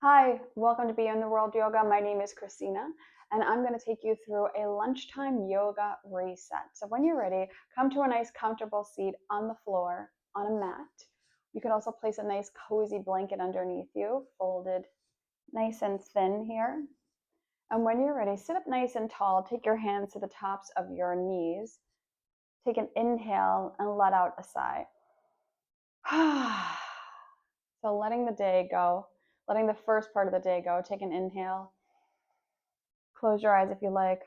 Hi, welcome to Beyond the World Yoga. My name is Christina, and I'm going to take you through a lunchtime yoga reset. So when you're ready, come to a nice comfortable seat on the floor on a mat. You can also place a nice cozy blanket underneath you, folded nice and thin here. And when you're ready, sit up nice and tall. Take your hands to the tops of your knees. Take an inhale and let out a sigh. So letting the day go, letting the first part of the day go. Take an inhale. Close your eyes if you like.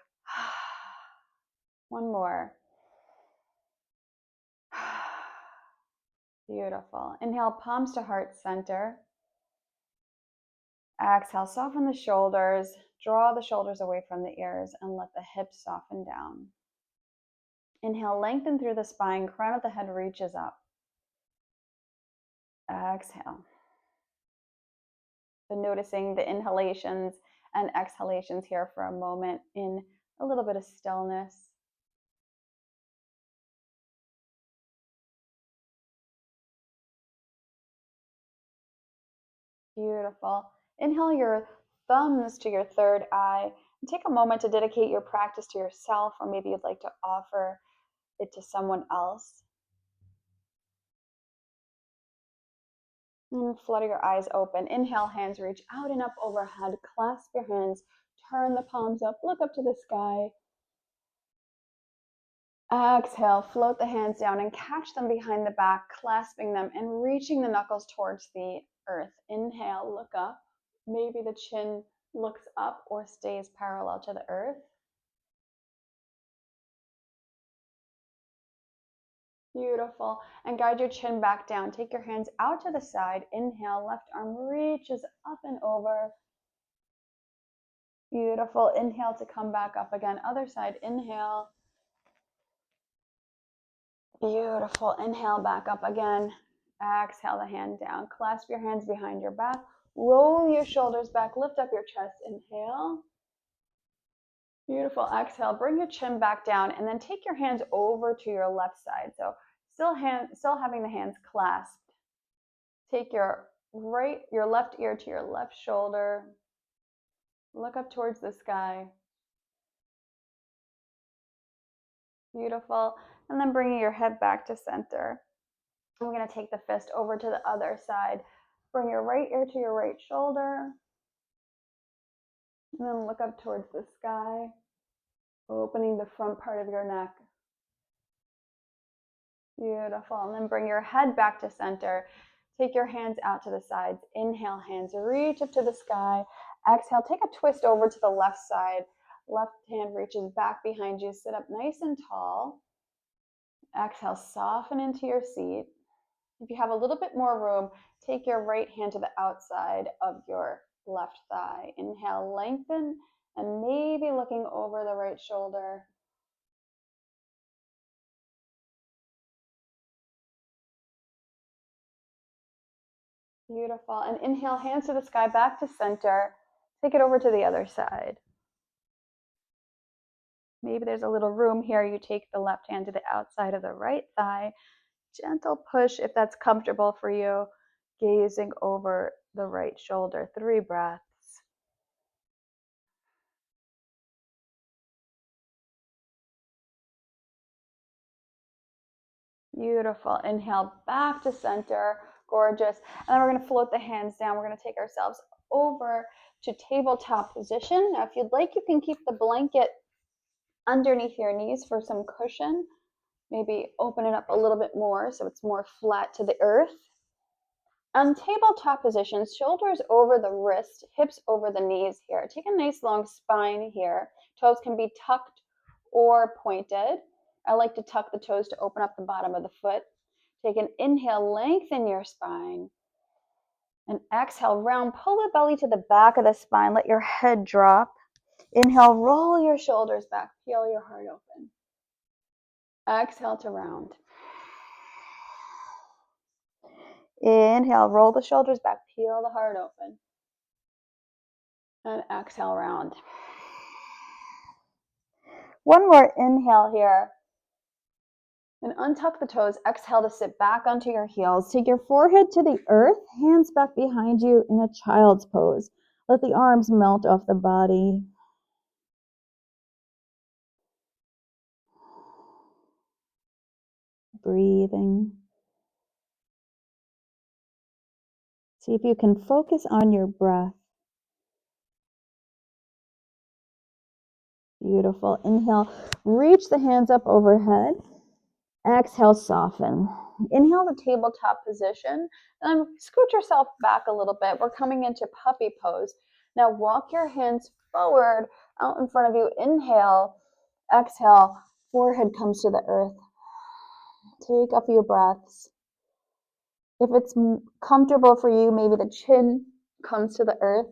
One more. Beautiful. Inhale, palms to heart center. Exhale, soften the shoulders. Draw the shoulders away from the ears and let the hips soften down. Inhale, lengthen through the spine. Crown of the head reaches up. Exhale. So noticing the inhalations and exhalations here for a moment in a little bit of stillness. Beautiful. Inhale your thumbs to your third eye. And take a moment to dedicate your practice to yourself, or maybe you'd like to offer it to someone else. And flutter your eyes open. Inhale, hands reach out and up overhead. Clasp your hands. Turn the palms up. Look up to the sky. Exhale, float the hands down and catch them behind the back, clasping them and reaching the knuckles towards the earth. Inhale, look up. Maybe the chin looks up or stays parallel to the earth. Beautiful. And guide your chin back down. Take your hands out to the side. Inhale, left arm reaches up and over. Beautiful. Inhale to come back up again. Other side. Inhale. Beautiful. Inhale, back up again. Exhale the hand down. Clasp your hands behind your back. Roll your shoulders back. Lift up your chest. Inhale. Beautiful. Exhale. Bring your chin back down and then take your hands over to your left side. So still having the hands clasped. Take your left ear to your left shoulder. Look up towards the sky. Beautiful. And then bringing your head back to center. We're going to take the fist over to the other side. Bring your right ear to your right shoulder. And then look up towards the sky, opening the front part of your neck. Beautiful. And then bring your head back to center. Take your hands out to the sides. Inhale, hands reach up to the sky. Exhale, take a twist over to the left side. Left hand reaches back behind you. Sit up nice and tall. Exhale, soften into your seat. If you have a little bit more room, take your right hand to the outside of your left thigh. Inhale, lengthen, and maybe looking over the right shoulder. Beautiful. And inhale, hands to the sky, back to center. Take it over to the other side. Maybe there's a little room here. You take the left hand to the outside of the right thigh. Gentle push if that's comfortable for you. Gazing over the right shoulder. 3 breaths. Beautiful. Inhale, back to center. Gorgeous. And then we're going to float the hands down. We're going to take ourselves over to tabletop position. Now, if you'd like, you can keep the blanket underneath your knees for some cushion. Maybe open it up a little bit more so it's more flat to the earth. On tabletop position, shoulders over the wrist, hips over the knees here. Take a nice long spine here. Toes can be tucked or pointed. I like to tuck the toes to open up the bottom of the foot. Take an inhale, lengthen your spine. And exhale, round, pull the belly to the back of the spine. Let your head drop. Inhale, roll your shoulders back. Peel your heart open. Exhale to round. Inhale, roll the shoulders back. Peel the heart open. And exhale, round. One more inhale here. And untuck the toes. Exhale to sit back onto your heels. Take your forehead to the earth, hands back behind you in a child's pose. Let the arms melt off the body. Breathing. See if you can focus on your breath. Beautiful. Inhale, reach the hands up overhead. Exhale, soften. Inhale the tabletop position. And scoot yourself back a little bit. We're coming into puppy pose. Now walk your hands forward out in front of you. Inhale, exhale, forehead comes to the earth. Take a few breaths. If it's comfortable for you, maybe the chin comes to the earth.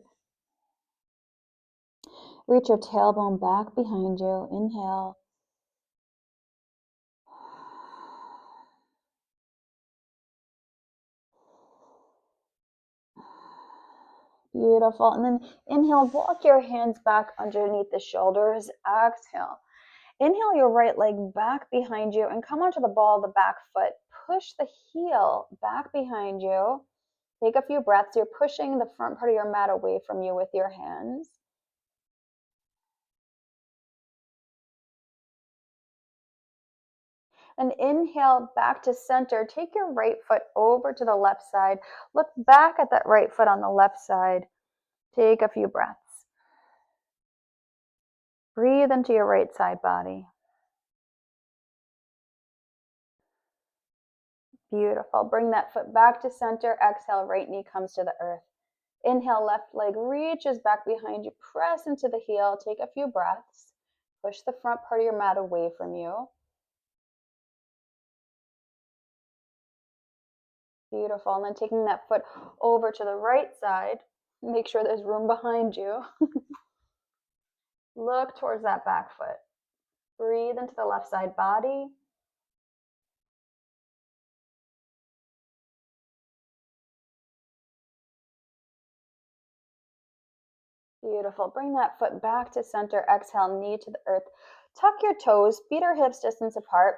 Reach your tailbone back behind you. Inhale. Beautiful. And then inhale, walk your hands back underneath the shoulders. Exhale. Inhale your right leg back behind you and come onto the ball of the back foot. Push the heel back behind you. Take a few breaths. You're pushing the front part of your mat away from you with your hands. And inhale back to center. Take your right foot over to the left side. Look back at that right foot on the left side. Take a few breaths. Breathe into your right side body. Beautiful. Bring that foot back to center. Exhale, right knee comes to the earth. Inhale, left leg reaches back behind you. Press into the heel. Take a few breaths. Push the front part of your mat away from you. Beautiful. And then taking that foot over to the right side. Make sure there's room behind you. Look towards that back foot. Breathe into the left side body. Beautiful. Bring that foot back to center. Exhale, knee to the earth. Tuck your toes, feet or hips distance apart.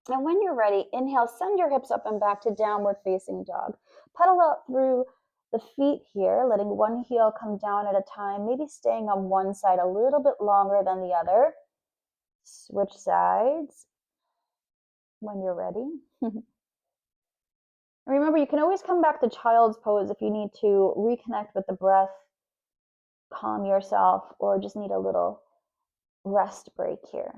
And when you're ready, inhale, send your hips up and back to downward facing dog. Pedal out through the feet here, letting one heel come down at a time, maybe staying on one side a little bit longer than the other. Switch sides when you're ready. Remember, you can always come back to child's pose if you need to reconnect with the breath, calm yourself, or just need a little rest break here.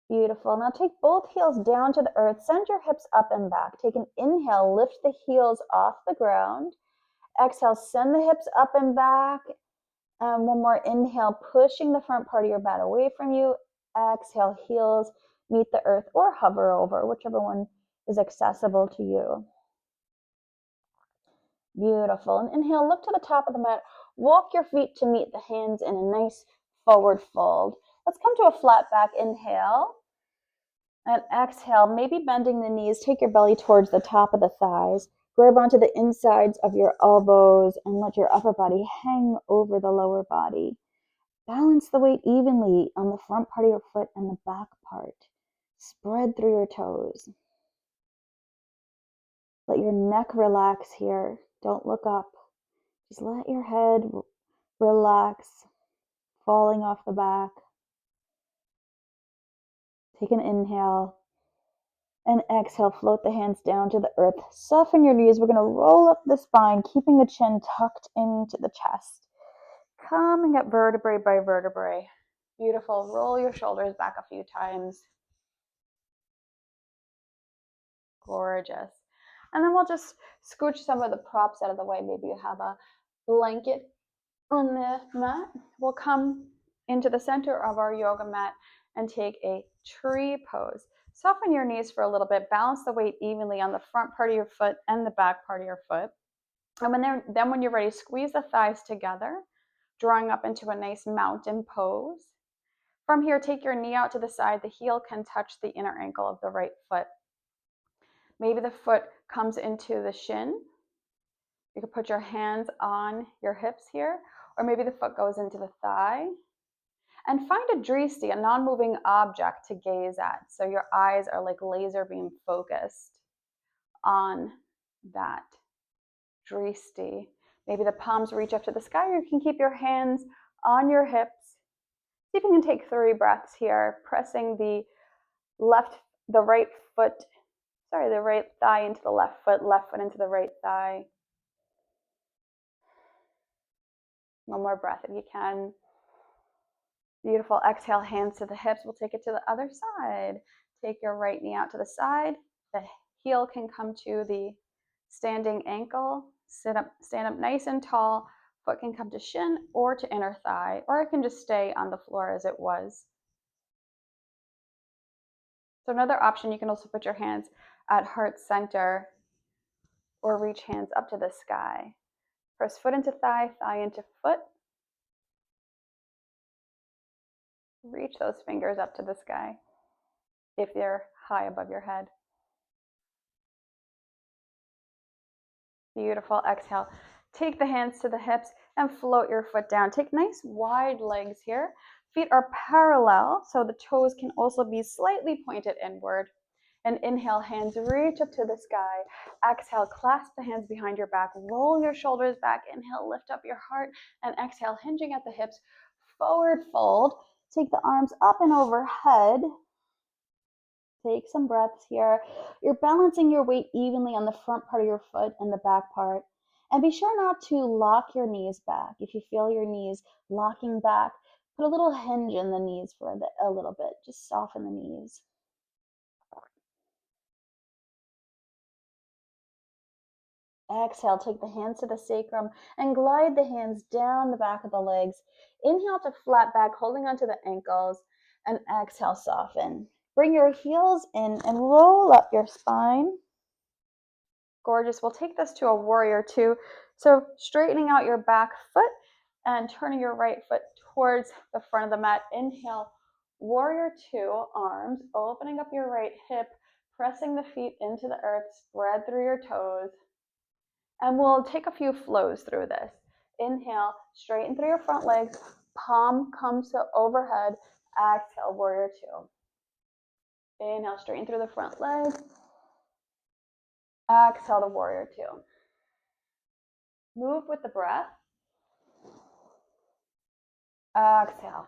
Beautiful. Now take both heels down to the earth. Send your hips up and back. Take an inhale. Lift the heels off the ground. Exhale. Send the hips up and back. And one more inhale, pushing the front part of your mat away from you. Exhale. Heels meet the earth or hover over, whichever one is accessible to you. Beautiful. And inhale. Look to the top of the mat. Walk your feet to meet the hands in a nice forward fold. Let's come to a flat back inhale. And exhale, maybe bending the knees, take your belly towards the top of the thighs, grab onto the insides of your elbows and let your upper body hang over the lower body. Balance the weight evenly on the front part of your foot and the back part. Spread through your toes. Let your neck relax here. Don't look up. Just let your head relax, falling off the back. Take an inhale. And exhale, float the hands down to the earth. Soften your knees. We're going to roll up the spine, keeping the chin tucked into the chest. Coming up vertebrae by vertebrae. Beautiful. Roll your shoulders back a few times. Gorgeous. And then we'll just scooch some of the props out of the way. Maybe you have a blanket on the mat. We'll come into the center of our yoga mat and take a tree pose. Soften your knees for a little bit. Balance the weight evenly on the front part of your foot and the back part of your foot. And when you're ready, squeeze the thighs together, drawing up into a nice mountain pose. From here, take your knee out to the side. The heel can touch the inner ankle of the right foot. Maybe the foot comes into the shin. You can put your hands on your hips here, or maybe the foot goes into the thigh. And find a dristi, a non-moving object to gaze at. So your eyes are like laser beam focused on that dristi. Maybe the palms reach up to the sky, or you can keep your hands on your hips. See if you can take 3 breaths here, pressing the right thigh into the left foot into the right thigh. One more breath if you can. Beautiful. Exhale, hands to the hips. We'll take it to the other side. Take your right knee out to the side. The heel can come to the standing ankle. Stand up nice and tall. Foot can come to shin or to inner thigh, or it can just stay on the floor as it was. So another option, you can also put your hands at heart center or reach hands up to the sky. Press foot into thigh, thigh into foot. Reach those fingers up to the sky if they're high above your head. Beautiful. Exhale. Take the hands to the hips and float your foot down. Take nice wide legs here. Feet are parallel, so the toes can also be slightly pointed inward. And inhale, hands reach up to the sky. Exhale, clasp the hands behind your back. Roll your shoulders back. Inhale, lift up your heart. And exhale, hinging at the hips. Forward fold. Take the arms up and overhead. Take some breaths here. You're balancing your weight evenly on the front part of your foot and the back part. And be sure not to lock your knees back. If you feel your knees locking back, put a little hinge in the knees for a little bit. Just soften the knees. Exhale, take the hands to the sacrum and glide the hands down the back of the legs. Inhale to flat back, holding onto the ankles, and exhale, soften. Bring your heels in and roll up your spine. Gorgeous. We'll take this to a warrior 2. So straightening out your back foot and turning your right foot towards the front of the mat. Inhale, warrior 2, arms, opening up your right hip, pressing the feet into the earth, spread through your toes. And we'll take a few flows through this. Inhale, straighten through your front legs, palm comes to overhead. Exhale, warrior 2. Inhale, straighten through the front leg. Exhale to warrior 2. Move with the breath. Exhale.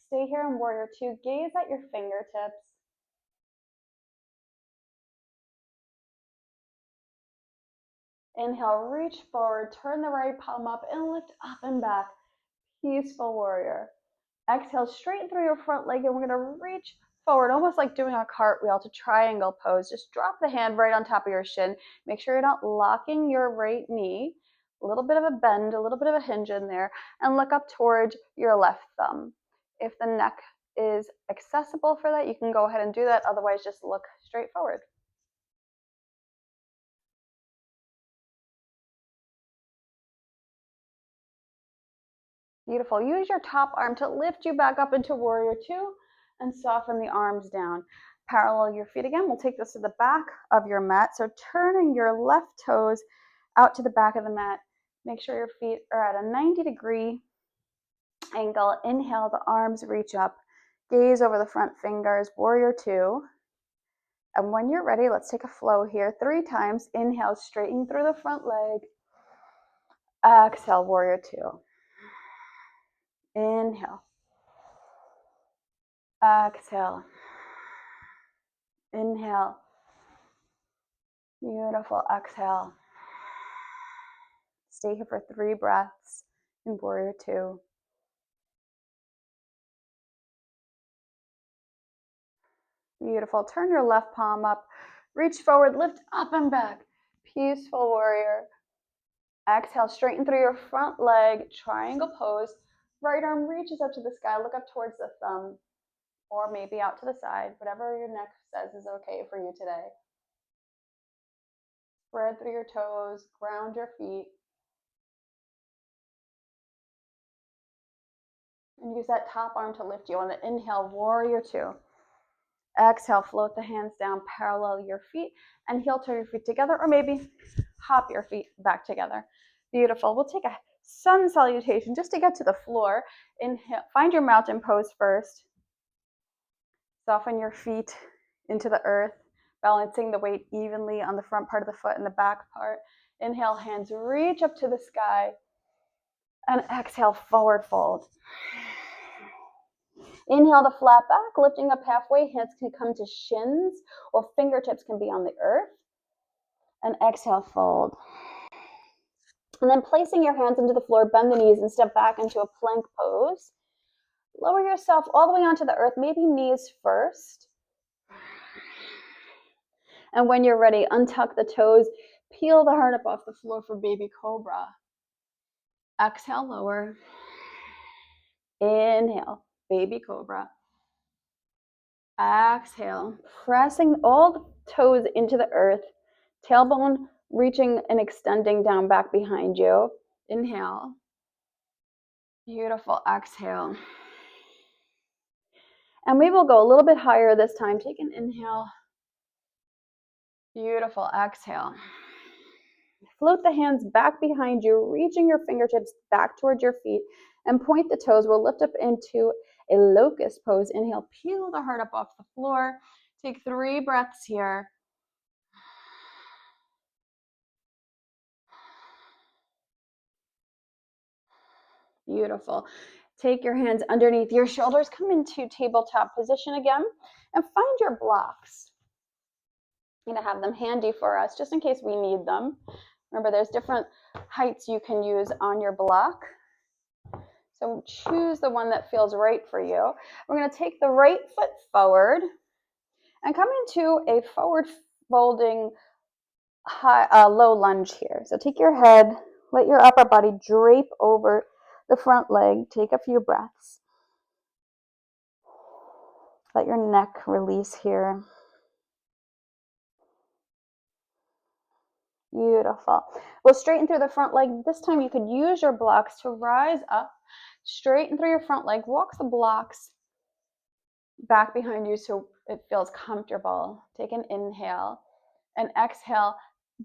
Stay here in warrior 2. Gaze at your fingertips. Inhale, reach forward, turn the right palm up and lift up and back. Peaceful warrior. Exhale, straighten through your front leg, and we're going to reach forward, almost like doing a cartwheel to triangle pose. Just drop the hand right on top of your shin. Make sure you're not locking your right knee. A little bit of a bend, a little bit of a hinge in there, and look up towards your left thumb. If the neck is accessible for that, you can go ahead and do that. Otherwise, just look straight forward. Beautiful. Use your top arm to lift you back up into warrior 2 and soften the arms down. Parallel your feet again. We'll take this to the back of your mat. So turning your left toes out to the back of the mat. Make sure your feet are at a 90-degree angle. Inhale, the arms reach up. Gaze over the front fingers, warrior 2. And when you're ready, let's take a flow here 3 times. Inhale, straighten through the front leg. Exhale, warrior 2. Inhale. Exhale. Inhale. Beautiful. Exhale. Stay here for 3 breaths in warrior 2. Beautiful. Turn your left palm up. Reach forward, lift up and back. Peaceful warrior. Exhale, straighten through your front leg, triangle pose. Right arm reaches up to the sky, look up towards the thumb, or maybe out to the side, whatever your neck says is okay for you today. Spread through your toes, ground your feet. And use that top arm to lift you on the inhale, warrior 2. Exhale, float the hands down, parallel your feet, and heel turn your feet together, or maybe hop your feet back together. Beautiful. We'll take a sun salutation just to get to the floor. Inhale, find your mountain pose first. Soften your feet into the earth, balancing the weight evenly on the front part of the foot and the back part. Inhale, hands reach up to the sky. And exhale, forward fold. Inhale to flat back, lifting up halfway. Hands can come to shins or fingertips can be on the earth. And exhale, fold. And then placing your hands into the floor, bend the knees and step back into a plank pose. Lower yourself all the way onto the earth, maybe knees first. And when you're ready, untuck the toes, peel the heart up off the floor for baby cobra. Exhale, lower. Inhale, baby cobra. Exhale, pressing all the toes into the earth, tailbone reaching and extending down back behind you. Inhale. Beautiful. Exhale. And we will go a little bit higher this time. Take an inhale. Beautiful. Exhale. Float the hands back behind you, reaching your fingertips back towards your feet, and point the toes. We'll lift up into a locust pose. Inhale, peel the heart up off the floor. Take 3 breaths here. Beautiful. Take your hands underneath your shoulders. Come into tabletop position again and find your blocks. I'm going to have them handy for us just in case we need them. Remember, there's different heights you can use on your block. So choose the one that feels right for you. We're going to take the right foot forward and come into a forward folding low lunge here. So take your head, let your upper body drape over the front leg. Take a few breaths. Let your neck release here. Beautiful. We'll straighten through the front leg. This time you could use your blocks to rise up, straighten through your front leg, walk the blocks back behind you so it feels comfortable. Take an inhale and exhale.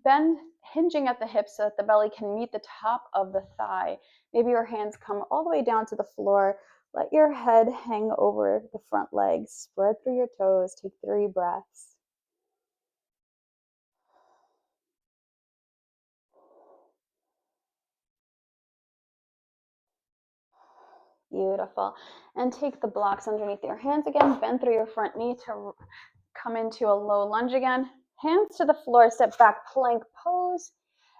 Bend, hinging at the hips so that the belly can meet the top of the thigh. Maybe your hands come all the way down to the floor. Let your head hang over the front legs. Spread through your toes. Take 3 breaths. Beautiful. And take the blocks underneath your hands again. Bend through your front knee to come into a low lunge again. Hands to the floor, step back, plank pose,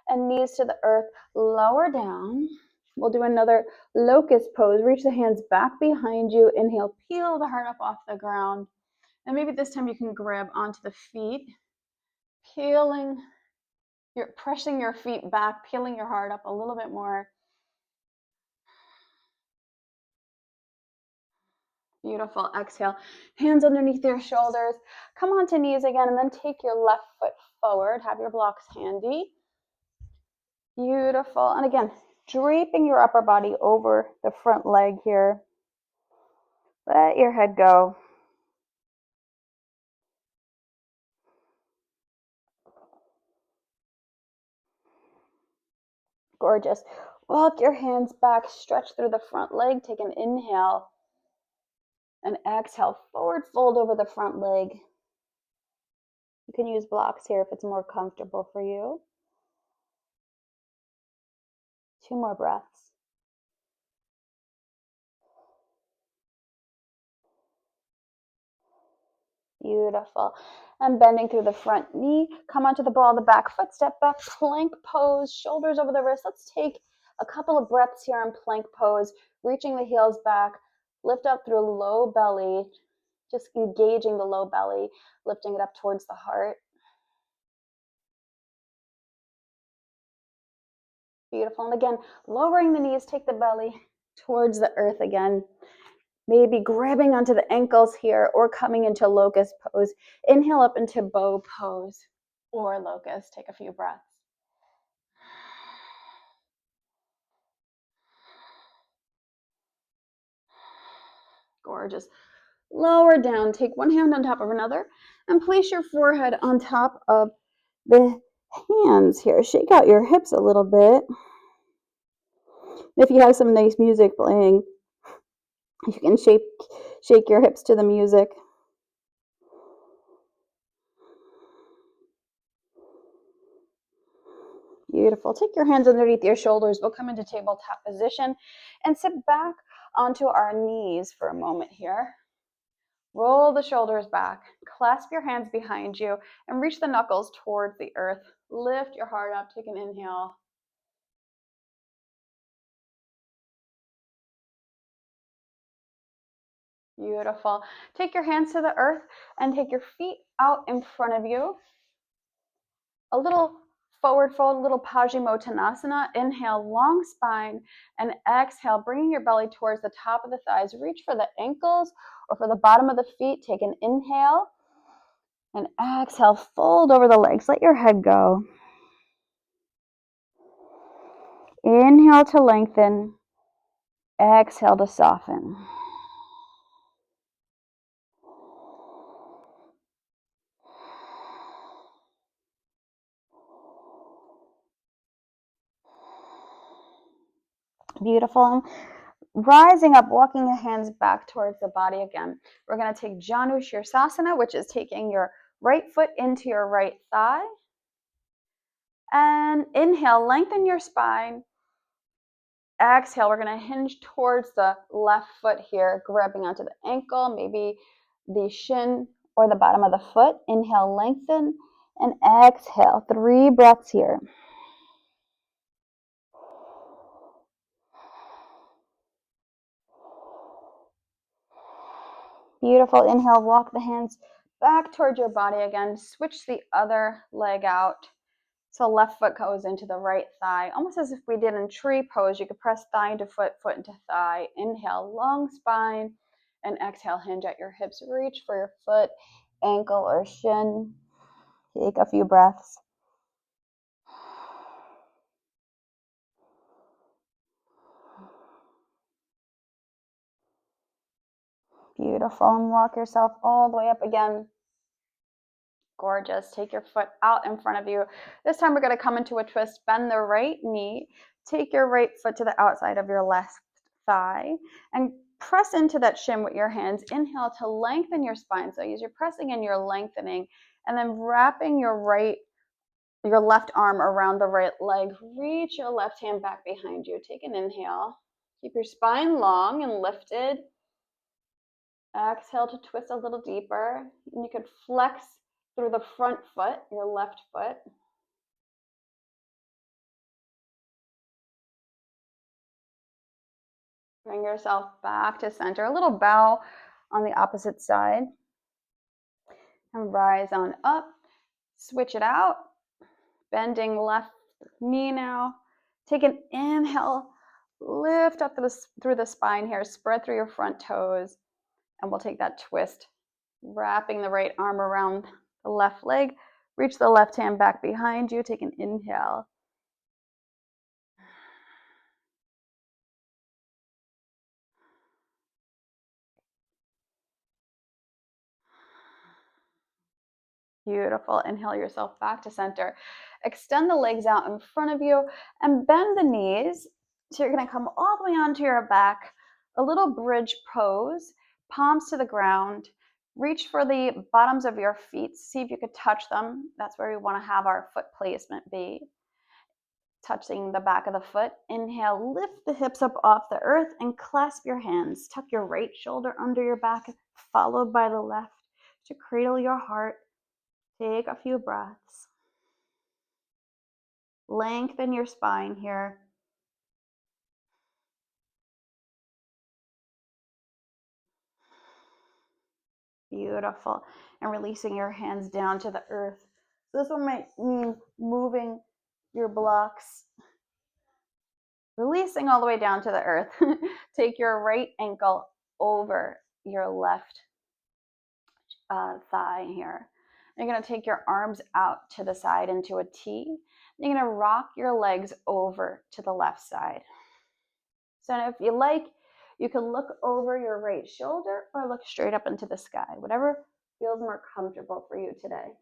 and knees to the earth. Lower down. We'll do another locust pose. Reach the hands back behind you. Inhale, peel the heart up off the ground. And maybe this time you can grab onto the feet. You're pressing your feet back, peeling your heart up a little bit more. Beautiful. Exhale. Hands underneath your shoulders. Come onto knees again and then take your left foot forward. Have your blocks handy. Beautiful. And again, draping your upper body over the front leg here. Let your head go. Gorgeous. Walk your hands back, stretch through the front leg. Take an inhale and exhale. Forward fold over the front leg. You can use blocks here if it's more comfortable for you. 2 more breaths. Beautiful. And bending through the front knee. Come onto the ball of the back foot. Step back, plank pose, shoulders over the wrist. Let's take a couple of breaths here in plank pose, reaching the heels back. Lift up through low belly, just engaging the low belly, lifting it up towards the heart. Beautiful. And again, lowering the knees, take the belly towards the earth again. Maybe grabbing onto the ankles here or coming into locust pose. Inhale up into bow pose or locust. Take a few breaths. Gorgeous. Lower down. Take one hand on top of another and place your forehead on top of the hands here. Shake out your hips a little bit. If you have some nice music playing, you can shake your hips to the music. Beautiful. Take your hands underneath your shoulders. We'll come into tabletop position and sit back onto our knees for a moment here. Roll the shoulders back. Clasp your hands behind you and reach the knuckles towards the earth. Lift your heart up. Take an inhale. Beautiful. Take your hands to the earth and take your feet out in front of you. A little forward fold, a little Paschimottanasana. Inhale, long spine, and exhale, bringing your belly towards the top of the thighs. Reach for the ankles or for the bottom of the feet. Take an inhale, and exhale, fold over the legs. Let your head go. Inhale to lengthen. Exhale to soften. Beautiful. Rising up, walking the hands back towards the body again. We're going to take Janu Shirsasana, which is taking your right foot into your right thigh. And inhale, lengthen your spine. Exhale, we're going to hinge towards the left foot here, grabbing onto the ankle, maybe the shin or the bottom of the foot. Inhale, lengthen, and exhale. 3 breaths here. Beautiful. Inhale, walk the hands back towards your body again. Switch the other leg out. So left foot goes into the right thigh, almost as if we did in tree pose. You could press thigh into foot, foot into thigh. Inhale, long spine, and exhale, hinge at your hips. Reach for your foot, ankle, or shin. Take a few breaths. Beautiful. And walk yourself all the way up again. Gorgeous. Take your foot out in front of you. This time we're going to come into a twist. Bend the right knee. Take your right foot to the outside of your left thigh and press into that shin with your hands. Inhale to lengthen your spine. So as you're pressing in, you're lengthening, and then wrapping your left arm around the right leg. Reach your left hand back behind you. Take an inhale. Keep your spine long and lifted. Exhale to twist a little deeper. And you could flex through the front foot, your left foot. Bring yourself back to center. A little bow on the opposite side. And rise on up. Switch it out. Bending left knee now. Take an inhale. Lift up through the spine here. Spread through your front toes. And we'll take that twist. Wrapping the right arm around the left leg. Reach the left hand back behind you. Take an inhale. Beautiful. Inhale yourself back to center. Extend the legs out in front of you and bend the knees. So you're going to come all the way onto your back. A little bridge pose. Palms to the ground. Reach for the bottoms of your feet. See if you could touch them. That's where we want to have our foot placement be. Touching the back of the foot. Inhale, lift the hips up off the earth and clasp your hands. Tuck your right shoulder under your back, followed by the left to cradle your heart. Take a few breaths. Lengthen your spine here. Beautiful. And releasing your hands down to the earth. So this one might mean moving your blocks. Releasing all the way down to the earth. Take your right ankle over your left thigh here. You're going to take your arms out to the side into a T. You're going to rock your legs over to the left side. So if you like, you can look over your right shoulder or look straight up into the sky, whatever feels more comfortable for you today.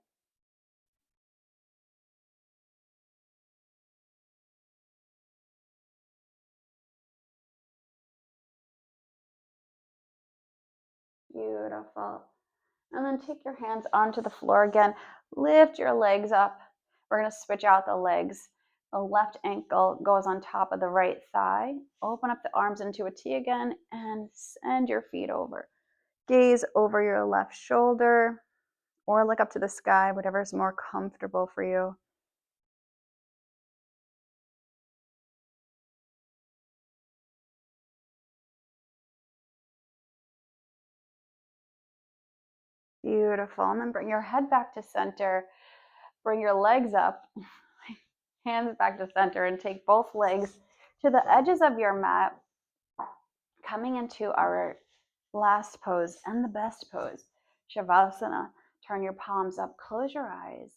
Beautiful. And then take your hands onto the floor again. Lift your legs up. We're going to switch out the legs. The left ankle goes on top of the right thigh. Open up the arms into a T again and send your feet over. Gaze over your left shoulder or look up to the sky, whatever is more comfortable for you. Beautiful. And then bring your head back to center. Bring your legs up, hands back to center, and take both legs to the edges of your mat, coming into our last pose and the best pose, Savasana. Turn your palms up, close your eyes.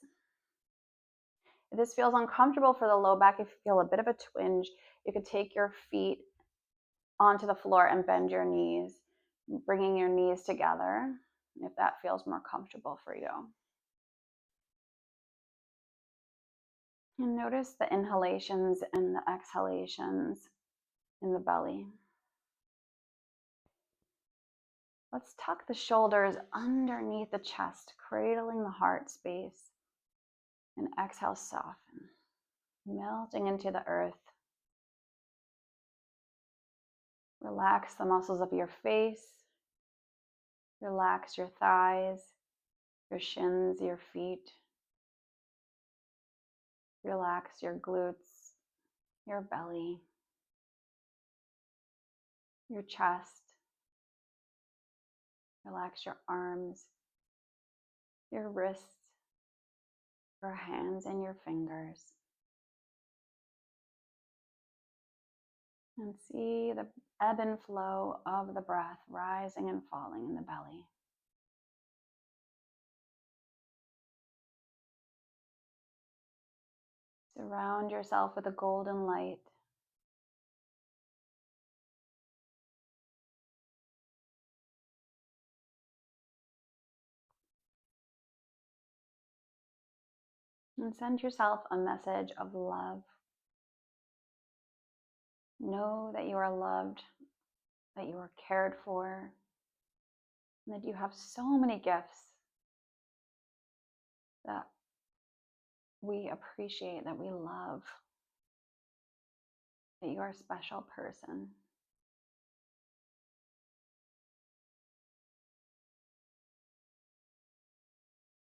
If this feels uncomfortable for the low back, if you feel a bit of a twinge, you could take your feet onto the floor and bend your knees, bringing your knees together, if that feels more comfortable for you. And notice the inhalations and the exhalations in the belly. Let's tuck the shoulders underneath the chest, cradling the heart space. And exhale, soften, melting into the earth. Relax the muscles of your face. Relax your thighs, your shins, your feet. Relax your glutes, your belly, your chest. Relax your arms, your wrists, your hands, and your fingers. And see the ebb and flow of the breath rising and falling in the belly. Surround yourself with a golden light. And send yourself a message of love. Know that you are loved, that you are cared for, and that you have so many gifts that we appreciate, that we love, that you are a special person.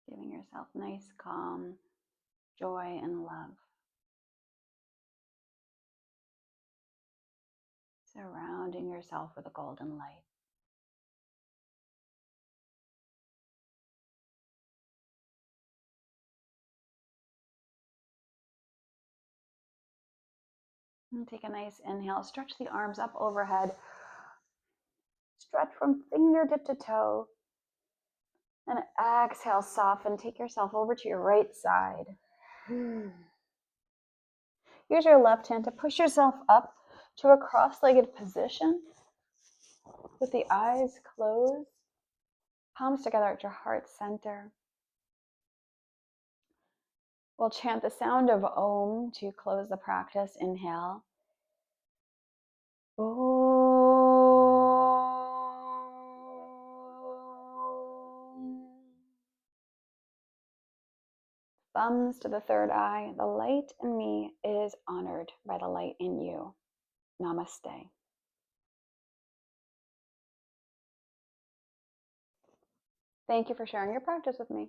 Giving yourself nice, calm joy and love. Surrounding yourself with a golden light. And take a nice inhale. Stretch the arms up overhead. Stretch from fingertip to toe. And exhale, soften. Take yourself over to your right side. Use your left hand to push yourself up to a cross-legged position with the eyes closed, palms together at your heart center. We'll chant the sound of Om to close the practice. Inhale. Om. Thumbs to the third eye. The light in me is honored by the light in you. Namaste. Thank you for sharing your practice with me.